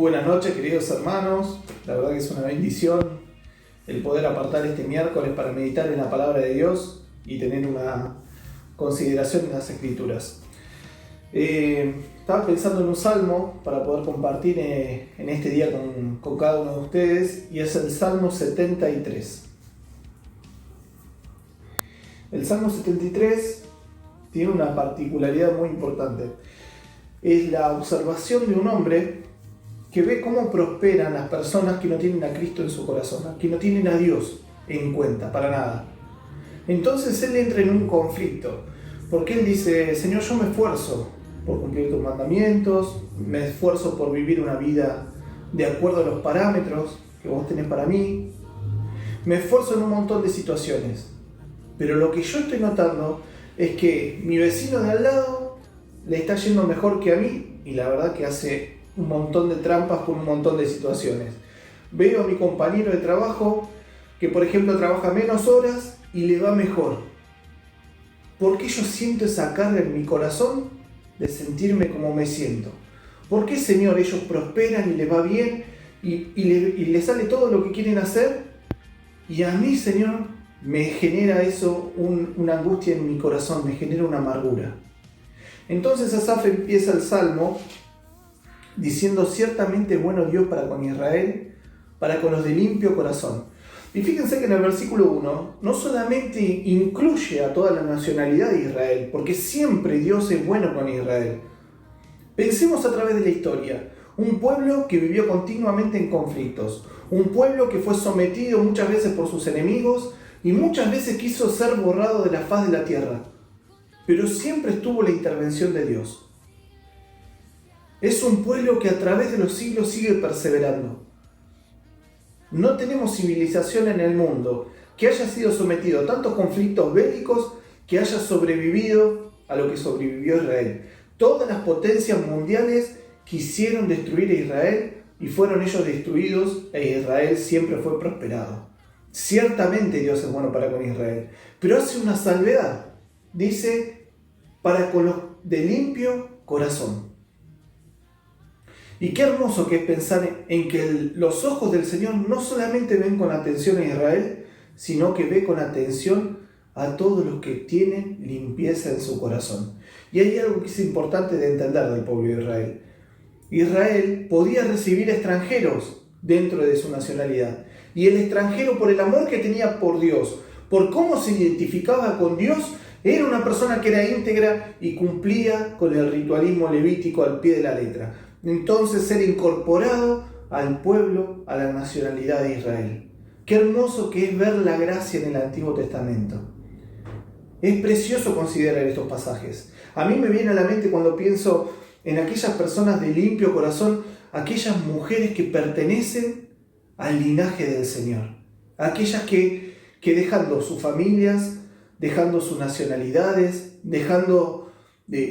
Muy buenas noches, queridos hermanos. La verdad que es una bendición el poder apartar este miércoles para meditar en la palabra de Dios y tener una consideración en las Escrituras. Estaba pensando en un salmo para poder compartir en este día con cada uno de ustedes, y es el Salmo 73. El Salmo 73 tiene una particularidad muy importante. Es la observación de un hombre que ve cómo prosperan las personas que no tienen a Cristo en su corazón, que no tienen a Dios en cuenta, para nada. Entonces él entra en un conflicto, porque él dice: Señor, yo me esfuerzo por cumplir tus mandamientos, me esfuerzo por vivir una vida de acuerdo a los parámetros que vos tenés para mí, me esfuerzo en un montón de situaciones, pero lo que yo estoy notando es que mi vecino de al lado le está yendo mejor que a mí, y la verdad que hace un montón de trampas con un montón de situaciones. Veo a mi compañero de trabajo que, por ejemplo, trabaja menos horas y le va mejor. ¿Por qué yo siento esa carga en mi corazón de sentirme como me siento? ¿Por qué, Señor, ellos prosperan y les va bien y les sale todo lo que quieren hacer? Y a mí, Señor, me genera eso una angustia en mi corazón, me genera una amargura. Entonces Asaf empieza el Salmo diciendo: ciertamente bueno Dios para con Israel, para con los de limpio corazón. Y fíjense que en el versículo 1 no solamente incluye a toda la nacionalidad de Israel, porque siempre Dios es bueno con Israel. Pensemos a través de la historia: un pueblo que vivió continuamente en conflictos, un pueblo que fue sometido muchas veces por sus enemigos y muchas veces quiso ser borrado de la faz de la tierra, pero siempre estuvo la intervención de Dios. Es un pueblo que a través de los siglos sigue perseverando. No tenemos civilización en el mundo que haya sido sometido a tantos conflictos bélicos que haya sobrevivido a lo que sobrevivió Israel. Todas las potencias mundiales quisieron destruir a Israel y fueron ellos destruidos, e Israel siempre fue prosperado. Ciertamente Dios es bueno para con Israel, pero hace una salvedad. Dice: para con los de limpio corazón. Y qué hermoso que es pensar en que los ojos del Señor no solamente ven con atención a Israel, sino que ve con atención a todos los que tienen limpieza en su corazón. Y hay algo que es importante de entender del pueblo de Israel. Israel podía recibir extranjeros dentro de su nacionalidad. Y el extranjero, por el amor que tenía por Dios, por cómo se identificaba con Dios, era una persona que era íntegra y cumplía con el ritualismo levítico al pie de la letra. Entonces ser incorporado al pueblo, a la nacionalidad de Israel. Qué hermoso que es ver la gracia en el Antiguo Testamento. Es precioso considerar estos pasajes. A mí me viene a la mente cuando pienso en aquellas personas de limpio corazón, aquellas mujeres que pertenecen al linaje del Señor. Aquellas que dejando sus familias, dejando sus nacionalidades, dejando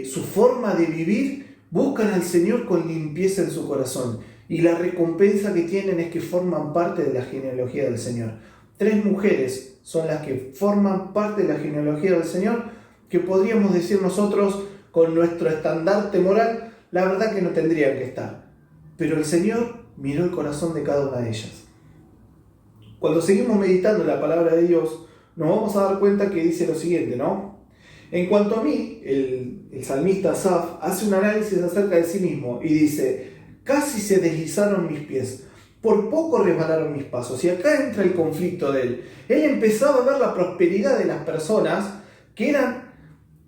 su forma de vivir, buscan al Señor con limpieza en su corazón, y la recompensa que tienen es que forman parte de la genealogía del Señor. 3 mujeres son las que forman parte de la genealogía del Señor, que podríamos decir nosotros, con nuestro estandarte moral, la verdad que no tendrían que estar. Pero el Señor miró el corazón de cada una de ellas. Cuando seguimos meditando la palabra de Dios, nos vamos a dar cuenta que dice lo siguiente, ¿no? En cuanto a mí, el salmista Asaf hace un análisis acerca de sí mismo y dice: casi se deslizaron mis pies, por poco resbalaron mis pasos. Y acá entra el conflicto de él. Él empezaba a ver la prosperidad de las personas que eran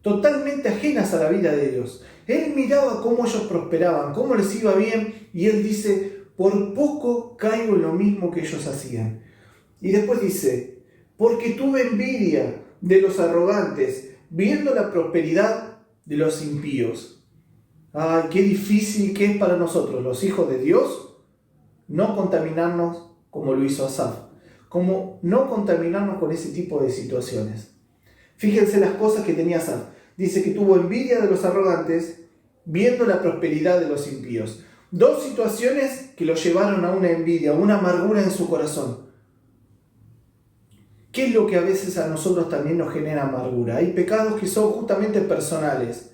totalmente ajenas a la vida de Dios. Él miraba cómo ellos prosperaban, cómo les iba bien, y él dice: por poco caigo en lo mismo que ellos hacían. Y después dice: porque tuve envidia de los arrogantes, viendo la prosperidad de los impíos. ¡Ay, qué difícil que es para nosotros, los hijos de Dios, no contaminarnos como lo hizo Asaf! Como no contaminarnos con ese tipo de situaciones. Fíjense las cosas que tenía Asaf. Dice que tuvo envidia de los arrogantes, viendo la prosperidad de los impíos. 2 situaciones que lo llevaron a una envidia, a una amargura en su corazón. ¿Qué es lo que a veces a nosotros también nos genera amargura? Hay pecados que son justamente personales.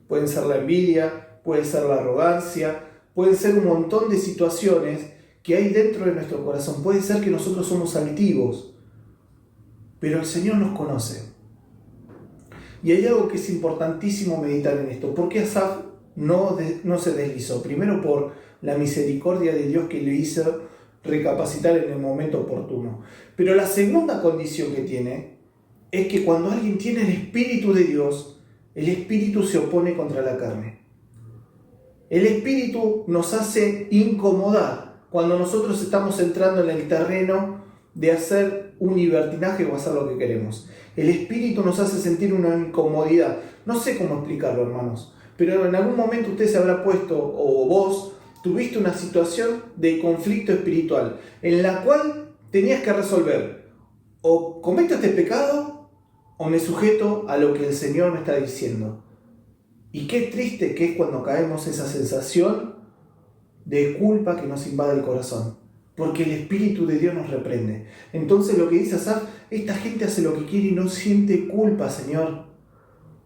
Pueden ser la envidia, puede ser la arrogancia, pueden ser un montón de situaciones que hay dentro de nuestro corazón. Puede ser que nosotros somos altivos, pero el Señor nos conoce. Y hay algo que es importantísimo meditar en esto. ¿Por qué Asaf no se deslizó? Primero, por la misericordia de Dios que le hizo recapacitar en el momento oportuno. Pero la segunda condición que tiene es que cuando alguien tiene el Espíritu de Dios, el Espíritu se opone contra la carne. El Espíritu nos hace incomodar cuando nosotros estamos entrando en el terreno de hacer un libertinaje o hacer lo que queremos. El Espíritu nos hace sentir una incomodidad. No sé cómo explicarlo, hermanos, pero en algún momento usted se habrá puesto, o vos, tuviste una situación de conflicto espiritual en la cual tenías que resolver: o cometo este pecado o me sujeto a lo que el Señor me está diciendo. Y qué triste que es cuando caemos esa sensación de culpa que nos invade el corazón, porque el Espíritu de Dios nos reprende. Entonces lo que dice Asaf: esta gente hace lo que quiere y no siente culpa, Señor.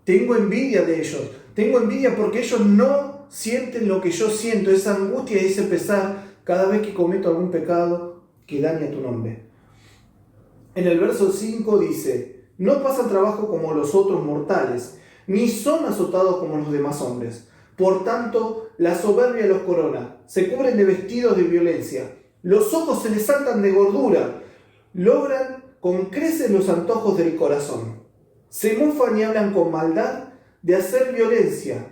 Tengo envidia de ellos, tengo envidia porque ellos no sienten lo que yo siento, esa angustia y ese pesar cada vez que cometo algún pecado que daña tu nombre. En el verso 5 dice: no pasan trabajo como los otros mortales, ni son azotados como los demás hombres. Por tanto, la soberbia los corona, se cubren de vestidos de violencia, los ojos se les saltan de gordura, logran con creces los antojos del corazón. Se mofan y hablan con maldad de hacer violencia,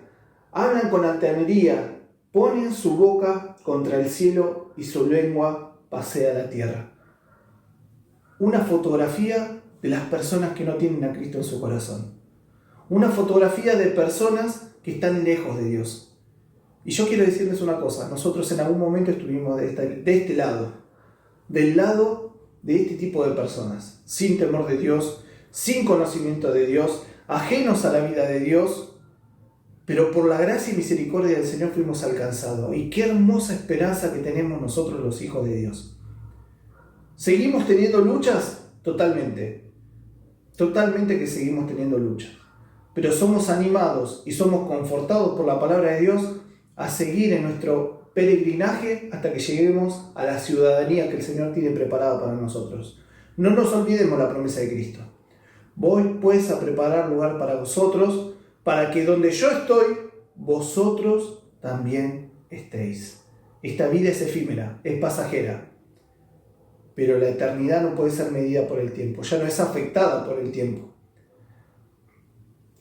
hablan con altanería, ponen su boca contra el cielo y su lengua pasea la tierra. Una fotografía de las personas que no tienen a Cristo en su corazón. Una fotografía de personas que están lejos de Dios. Y yo quiero decirles una cosa: nosotros en algún momento estuvimos de este lado, del lado de este tipo de personas, sin temor de Dios, sin conocimiento de Dios, ajenos a la vida de Dios, pero por la gracia y misericordia del Señor fuimos alcanzados. Y qué hermosa esperanza que tenemos nosotros los hijos de Dios. ¿Seguimos teniendo luchas? Totalmente que seguimos teniendo luchas. Pero somos animados y somos confortados por la palabra de Dios a seguir en nuestro peregrinaje hasta que lleguemos a la ciudadanía que el Señor tiene preparada para nosotros. No nos olvidemos la promesa de Cristo. Voy pues a preparar lugar para vosotros, para que donde yo estoy, vosotros también estéis. Esta vida es efímera, es pasajera, pero la eternidad no puede ser medida por el tiempo, ya no es afectada por el tiempo.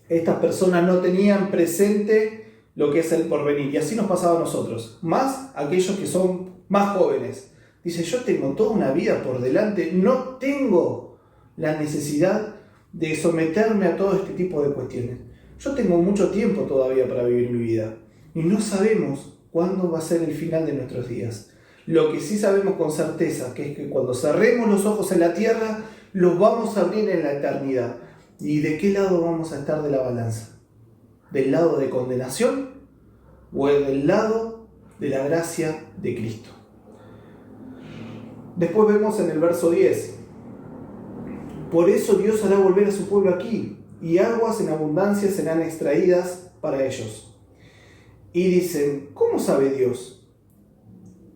Estas personas no tenían presente lo que es el porvenir, y así nos pasaba a nosotros, más aquellos que son más jóvenes. Dice: yo tengo toda una vida por delante, no tengo la necesidad de someterme a todo este tipo de cuestiones. Yo tengo mucho tiempo todavía para vivir mi vida, y no sabemos cuándo va a ser el final de nuestros días. Lo que sí sabemos con certeza, que es que cuando cerremos los ojos en la tierra, los vamos a abrir en la eternidad. ¿Y de qué lado vamos a estar de la balanza? ¿Del lado de condenación o del lado de la gracia de Cristo? Después vemos en el verso 10: por eso Dios hará volver a su pueblo aquí, y aguas en abundancia serán extraídas para ellos. Y dicen: ¿cómo sabe Dios?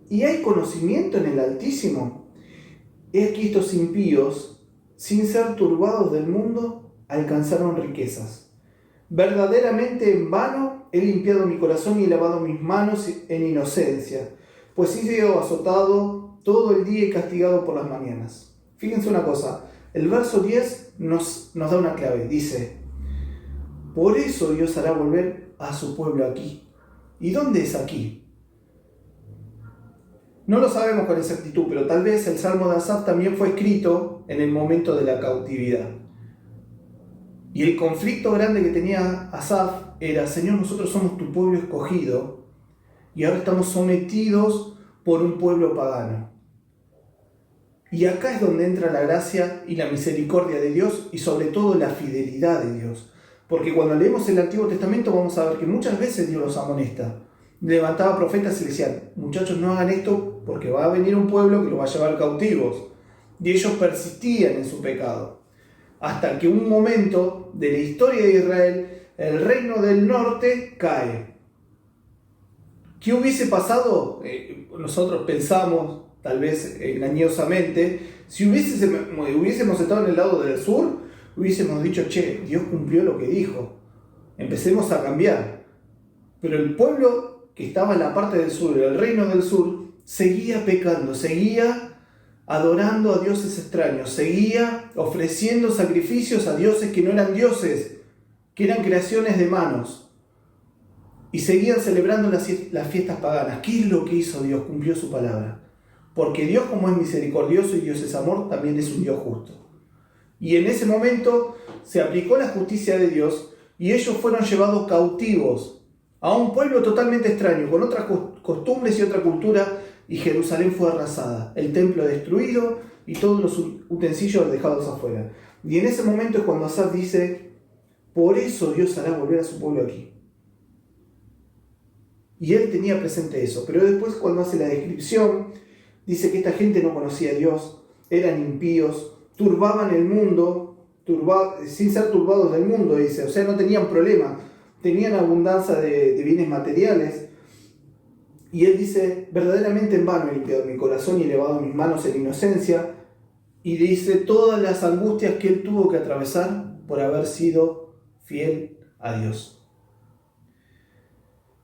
¿Y hay conocimiento en el Altísimo? He aquí estos impíos, sin ser turbados del mundo, alcanzaron riquezas. Verdaderamente en vano he limpiado mi corazón y lavado mis manos en inocencia, pues he sido azotado todo el día y castigado por las mañanas. Fíjense una cosa, el verso 10 nos da una clave. Dice: por eso Dios hará volver a su pueblo aquí. ¿Y dónde es aquí? No lo sabemos con exactitud, pero tal vez el Salmo de Asaf también fue escrito en el momento de la cautividad. Y el conflicto grande que tenía Asaf era: Señor, nosotros somos tu pueblo escogido y ahora estamos sometidos por un pueblo pagano. Y acá es donde entra la gracia y la misericordia de Dios, y sobre todo la fidelidad de Dios. Porque cuando leemos el Antiguo Testamento vamos a ver que muchas veces Dios los amonesta. Levantaba profetas y le decían: muchachos, no hagan esto porque va a venir un pueblo que los va a llevar cautivos. Y ellos persistían en su pecado. Hasta que un momento de la historia de Israel, el reino del norte cae. ¿Qué hubiese pasado? Nosotros pensamos, tal vez engañosamente, si hubiésemos estado en el lado del sur, hubiésemos dicho, che, Dios cumplió lo que dijo, empecemos a cambiar. Pero el pueblo que estaba en la parte del sur, el reino del sur, seguía pecando, seguía adorando a dioses extraños, seguía ofreciendo sacrificios a dioses que no eran dioses, que eran creaciones de manos, y seguían celebrando las fiestas paganas. ¿Qué es lo que hizo Dios? Cumplió su palabra. Porque Dios, como es misericordioso y Dios es amor, también es un Dios justo. Y en ese momento se aplicó la justicia de Dios y ellos fueron llevados cautivos a un pueblo totalmente extraño, con otras costumbres y otra cultura, y Jerusalén fue arrasada, el templo destruido y todos los utensilios dejados afuera. Y en ese momento es cuando Asaf dice, por eso Dios hará volver a su pueblo aquí. Y él tenía presente eso, pero después cuando hace la descripción, dice que esta gente no conocía a Dios, eran impíos, turbaban el mundo, sin ser turbados del mundo, dice, o sea, no tenían problema, tenían abundancia de bienes materiales. Y él dice, verdaderamente en vano he limpiado mi corazón y elevado mis manos en inocencia. Y dice todas las angustias que él tuvo que atravesar por haber sido fiel a Dios.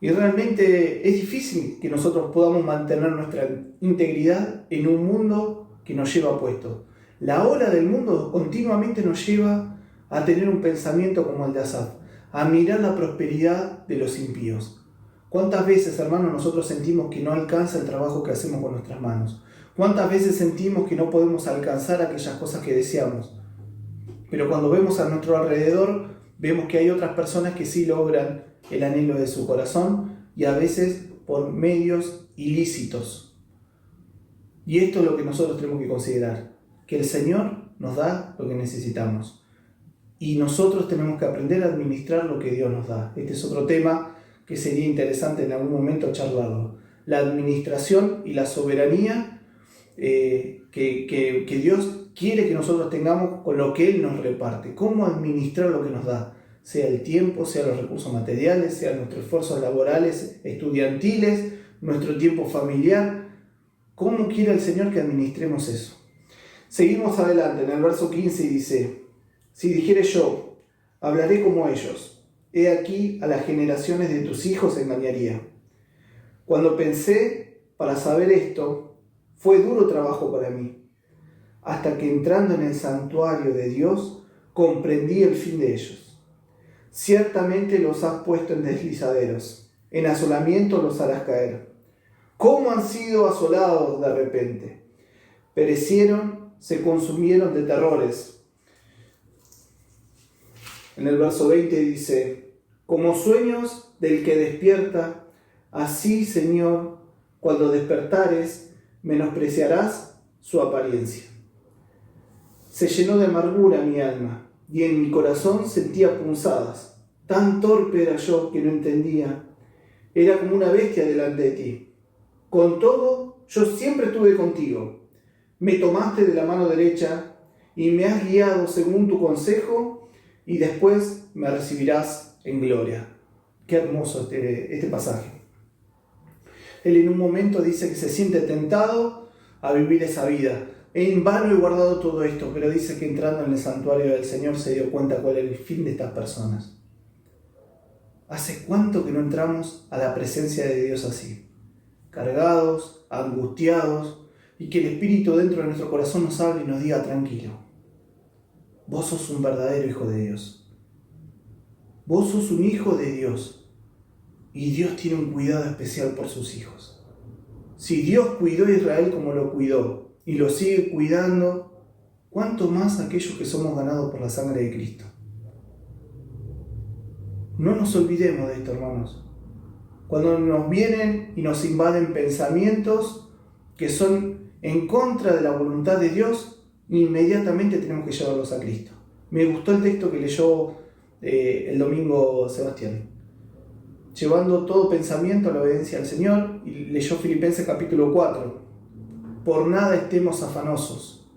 Y realmente es difícil que nosotros podamos mantener nuestra integridad en un mundo que nos lleva puesto. La ola del mundo continuamente nos lleva a tener un pensamiento como el de Asaf, a mirar la prosperidad de los impíos. ¿Cuántas veces, hermanos, nosotros sentimos que no alcanza el trabajo que hacemos con nuestras manos? ¿Cuántas veces sentimos que no podemos alcanzar aquellas cosas que deseamos? Pero cuando vemos a nuestro alrededor, vemos que hay otras personas que sí logran el anhelo de su corazón y a veces por medios ilícitos. Y esto es lo que nosotros tenemos que considerar, que el Señor nos da lo que necesitamos y nosotros tenemos que aprender a administrar lo que Dios nos da. Este es otro tema que sería interesante en algún momento charlarlo. La administración y la soberanía que Dios quiere que nosotros tengamos con lo que Él nos reparte. Cómo administrar lo que nos da, sea el tiempo, sea los recursos materiales, sea nuestros esfuerzos laborales, estudiantiles, nuestro tiempo familiar. ¿Cómo quiere el Señor que administremos eso? Seguimos adelante en el verso 15 y dice, si dijere yo, hablaré como ellos, he aquí a las generaciones de tus hijos engañaría. Cuando pensé para saber esto, fue duro trabajo para mí, hasta que entrando en el santuario de Dios, comprendí el fin de ellos. Ciertamente los has puesto en deslizaderos, en asolamiento los harás caer. ¿Cómo han sido asolados de repente? Perecieron, se consumieron de terrores. En el verso 20 dice, como sueños del que despierta, así, Señor, cuando despertares, menospreciarás su apariencia. Se llenó de amargura mi alma, y en mi corazón sentía punzadas. Tan torpe era yo que no entendía. Era como una bestia delante de ti. Con todo, yo siempre estuve contigo. Me tomaste de la mano derecha y me has guiado según tu consejo, y después me recibirás en gloria. Qué hermoso este pasaje. Él en un momento dice que se siente tentado a vivir esa vida. En vano he guardado todo esto, pero dice que entrando en el santuario del Señor se dio cuenta cuál era el fin de estas personas. ¿Hace cuánto que no entramos a la presencia de Dios así? Cargados, angustiados, y que el Espíritu dentro de nuestro corazón nos hable y nos diga tranquilo. Vos sos un verdadero hijo de Dios. Vos sos un hijo de Dios. Y Dios tiene un cuidado especial por sus hijos. Si Dios cuidó a Israel como lo cuidó y lo sigue cuidando, ¿cuánto más aquellos que somos ganados por la sangre de Cristo? No nos olvidemos de esto, hermanos. Cuando nos vienen y nos invaden pensamientos que son en contra de la voluntad de Dios, inmediatamente tenemos que llevarlos a Cristo. Me gustó el texto que leyó el domingo Sebastián. Llevando todo pensamiento a la obediencia al Señor, y leyó Filipenses capítulo 4. Por nada estemos afanosos,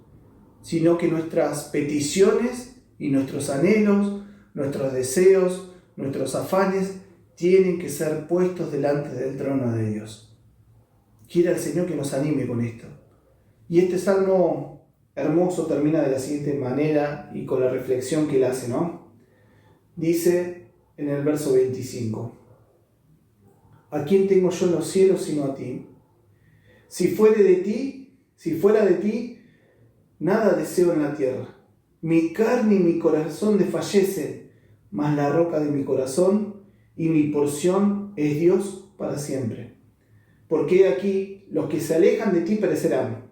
sino que nuestras peticiones y nuestros anhelos, nuestros deseos, nuestros afanes, tienen que ser puestos delante del trono de Dios. Quiera el Señor que nos anime con esto. Y este salmo hermoso termina de la siguiente manera y con la reflexión que él hace, ¿no? Dice en el verso 25: ¿A quién tengo yo en los cielos sino a ti? Si fuera de ti, nada deseo en la tierra. Mi carne y mi corazón desfallecen, mas la roca de mi corazón y mi porción es Dios para siempre. Porque aquí los que se alejan de ti perecerán.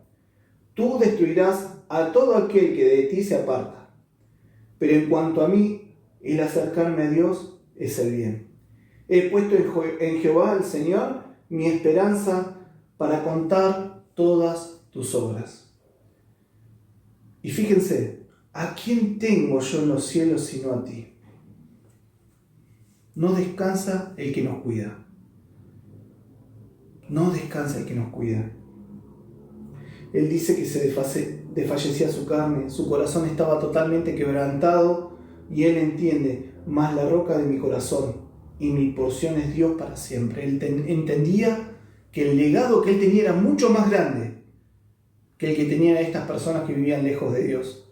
Tú destruirás a todo aquel que de ti se aparta. Pero en cuanto a mí, el acercarme a Dios es el bien. He puesto en Jehová el Señor mi esperanza para contar todas tus obras. Y fíjense, ¿a quién tengo yo en los cielos sino a ti? No descansa el que nos cuida. No descansa el que nos cuida. Él dice que se desfallecía su carne, su corazón estaba totalmente quebrantado y él entiende, mas la roca de mi corazón y mi porción es Dios para siempre. Él entendía que el legado que él tenía era mucho más grande que el que tenían estas personas que vivían lejos de Dios.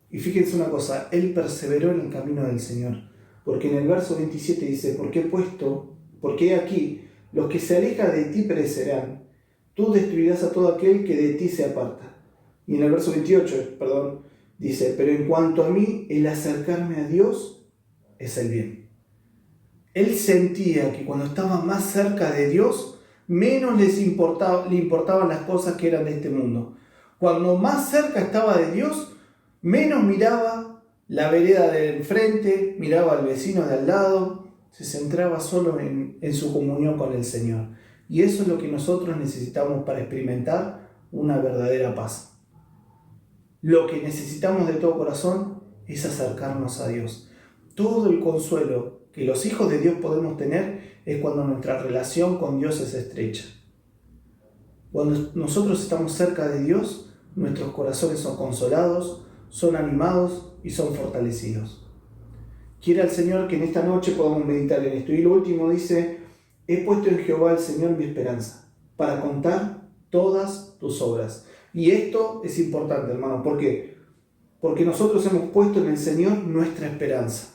Y fíjense una cosa, él perseveró en el camino del Señor, porque en el verso 27 dice: porque aquí los que se alejan de ti perecerán, tú destruirás a todo aquel que de ti se aparta. Y en el verso 28, dice: pero en cuanto a mí, el acercarme a Dios es el bien. Él sentía que cuando estaba más cerca de Dios, menos le importaban las cosas que eran de este mundo. Cuando más cerca estaba de Dios, menos miraba la vereda del enfrente, miraba al vecino de al lado, se centraba solo en su comunión con el Señor. Y eso es lo que nosotros necesitamos para experimentar una verdadera paz. Lo que necesitamos de todo corazón es acercarnos a Dios. Todo el consuelo que los hijos de Dios podemos tener es cuando nuestra relación con Dios es estrecha. Cuando nosotros estamos cerca de Dios, nuestros corazones son consolados, son animados y son fortalecidos. Quiera el Señor que en esta noche podamos meditar en esto. Y lo último dice: he puesto en Jehová el Señor mi esperanza, para contar todas tus obras. Y esto es importante, hermano. ¿Por qué? Porque nosotros hemos puesto en el Señor nuestra esperanza.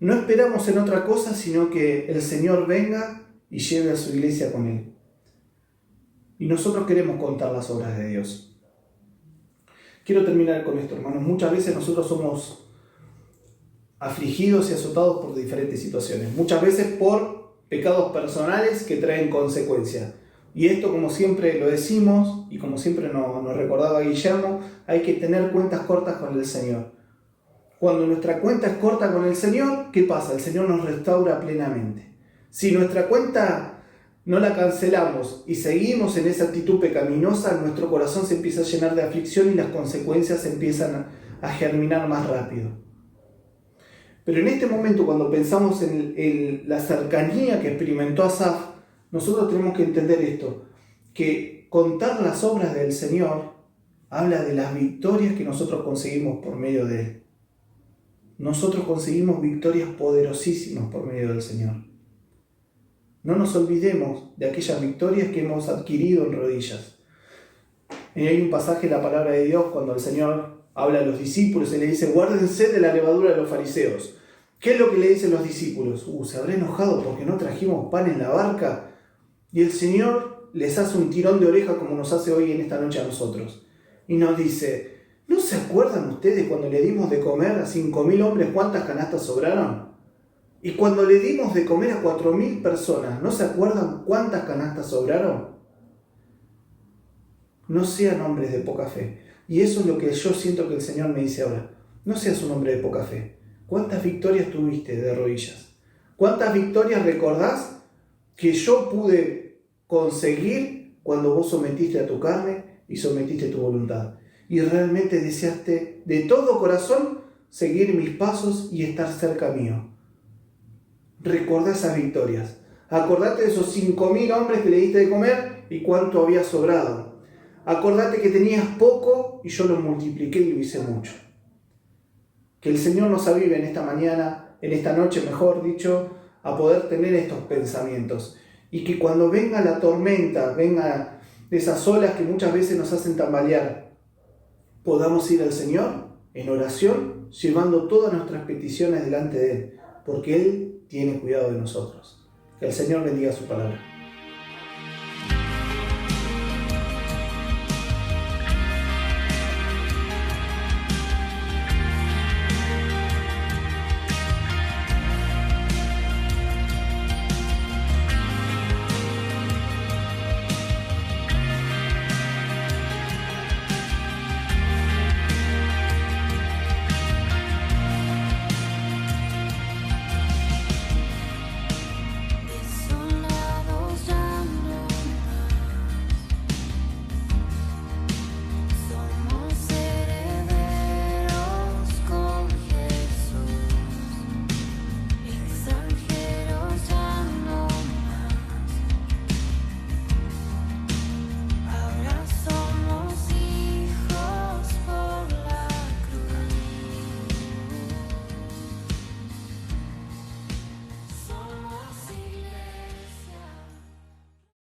No esperamos en otra cosa, sino que el Señor venga y lleve a su iglesia con Él. Y nosotros queremos contar las obras de Dios. Quiero terminar con esto, hermanos. Muchas veces nosotros somos afligidos y azotados por diferentes situaciones. Muchas veces por pecados personales que traen consecuencias. Y esto, como siempre lo decimos, y como siempre nos recordaba Guillermo, hay que tener cuentas cortas con el Señor. Cuando nuestra cuenta es corta con el Señor, ¿qué pasa? El Señor nos restaura plenamente. Si nuestra cuenta no la cancelamos y seguimos en esa actitud pecaminosa, nuestro corazón se empieza a llenar de aflicción y las consecuencias empiezan a germinar más rápido. Pero en este momento, cuando pensamos en la cercanía que experimentó Asaf, nosotros tenemos que entender esto, que contar las obras del Señor habla de las victorias que nosotros conseguimos por medio de Él. Nosotros conseguimos victorias poderosísimas por medio del Señor. No nos olvidemos de aquellas victorias que hemos adquirido en rodillas. Y hay un pasaje en la palabra de Dios cuando el Señor habla a los discípulos y le dice: guárdense de la levadura de los fariseos. ¿Qué es lo que le dicen los discípulos? ¿Se habrá enojado porque no trajimos pan en la barca? Y el Señor les hace un tirón de oreja como nos hace hoy en esta noche a nosotros. Y nos dice: ¿no se acuerdan ustedes cuando le dimos de comer a 5.000 hombres cuántas canastas sobraron? Y cuando le dimos de comer a 4.000 personas, ¿no se acuerdan cuántas canastas sobraron? No sean hombres de poca fe. Y eso es lo que yo siento que el Señor me dice ahora. No seas un hombre de poca fe. ¿Cuántas victorias tuviste de rodillas? ¿Cuántas victorias recordás que yo pude conseguir cuando vos sometiste a tu carne y sometiste tu voluntad? Y realmente deseaste de todo corazón seguir mis pasos y estar cerca mío. Recordá esas victorias. Acordate de esos 5.000 hombres que le diste de comer y cuánto había sobrado. Acordate que tenías poco y yo lo multipliqué y lo hice mucho. Que el Señor nos avive en esta mañana en esta noche, mejor dicho, a poder tener estos pensamientos. Y que cuando venga la tormenta, venga esas olas que muchas veces nos hacen tambalear, podamos ir al Señor en oración, llevando todas nuestras peticiones delante de Él, porque Él tiene cuidado de nosotros. Que el Señor bendiga su palabra.